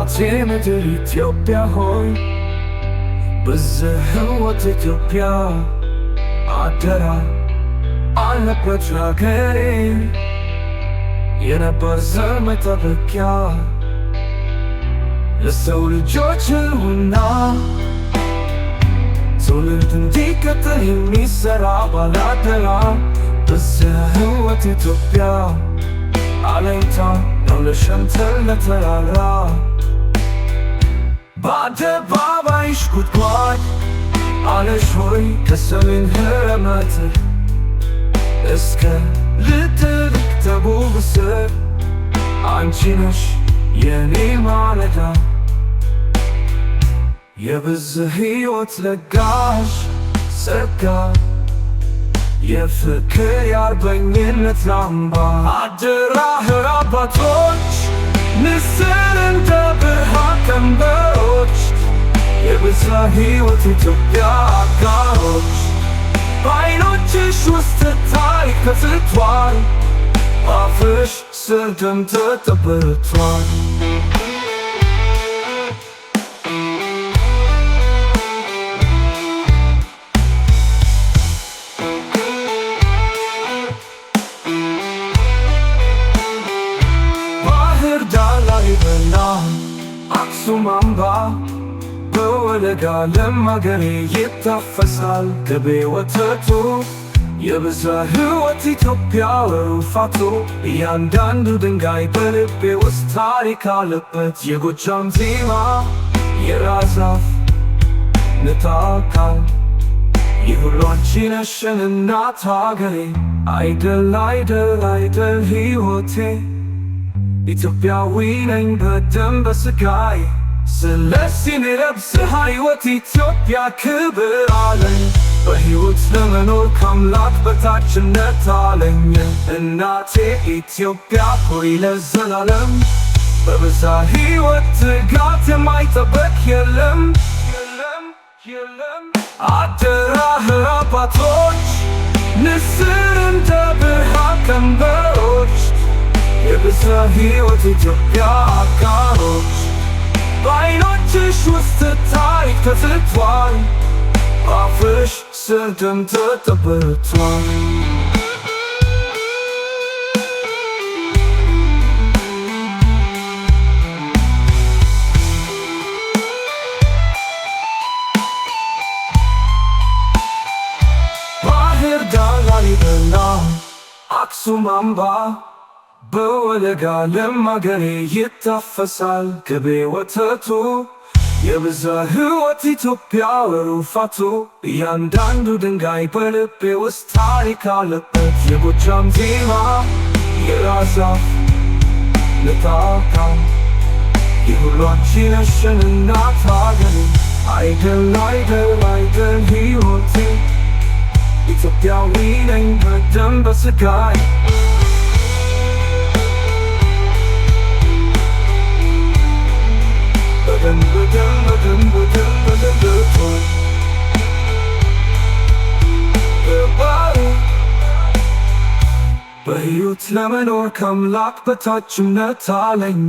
እናቴ ምድር ኢትዮጵያ ሆይ በዚህ ሕይወት ኢትዮጵያ አደራ አለበት አገሬ የነበር ዘር መጠበቂያ ለሰው ልጆች ሕልውና ትውልድ እንዲቀጥል የሚሠራ ባላደራ በዚህ ሕይወት ኢትዮጵያ አለኝታ ነው ለሸምተል ለተራራ በአደባባይሽ ጉድጓድ አለሽ ሆይ ከሰሜን ህረመትር እስከ ልጥልቅ ደቡብ ስር አንቺ ነሽ የኔ ማለዳ የብዝህ ሕይወት ለጋሽ ጸጋ የፍቅር የአርበኝነት አምባ አደራህ አባቶች ንስር እንደ ብርሃን ቀንበሮች የብዝህ ሕይወት ኢትዮጵያ አጋሮች በዓይኖችሽ ውስጥ ታሪክ ተጽፏል በአፍሽ ስር ደም ተጠብቷል ላሊበላ አክሱም አምባ በወለጋ ለም አገሬ ይታፈሳል ቅቤ ወተቱ የብዝህ ሕይወት ኢትዮጵያ ወሩፋቱ እያንዳንዱ ድንጋይ በልቤ ውስጥ ታሪክ አለበት የጎጃም ዜማ የራስ አፍ ንታካል ይህ ሁሉ አንቺ ነሽ እናት አገሬ አይደል አይደል አይደል ሕይወቴ ኢትዮጵያዊ ነኝ በደም በሥጋዬ ስለዚህ የብዝህ ሕይወት ኢትዮጵያ ክብር አለኝ በሕይወት ለመኖር ከአምላክ በታችነት አለኝ እናቴ ኢትዮጵያ ሆይ ለዘላለም በብዝህ ሕይወት ትጋት የማይጠበቅ የለም አደራህ አባቶች ንስር እንደ ብርሃን ቀንበሮች የብዝህ ሕይወት ኢትዮጵያ አጋሮች በዓይኖችሽ ውስጥ ታሪክ ተጽፏል በአፍሽ ስር ደም ተጠብቷል ባህር ዳር ላሊበላ አክሱም አምባ በወለጋ ለም አገሬ ይታፈሳል ቅቤ ወተቱ የብዝህ ሕይወት ኢትዮጵያ ወሩፋቱ እያንዳንዱ ድንጋይ በልቤ ውስጥ ታሪክ አለበት የጎጃም ዜማ የራስ አፍ ንታካል ይህ ሁሉ አንቺ ነሽ እናት አገሬ አይደል አይደል አይደል ሕይወቴ ኢትዮጵያዊ ነኝ በደም በሥጋዬ በሕይወት ለመኖር ከአምላክ በታችነት አለኝ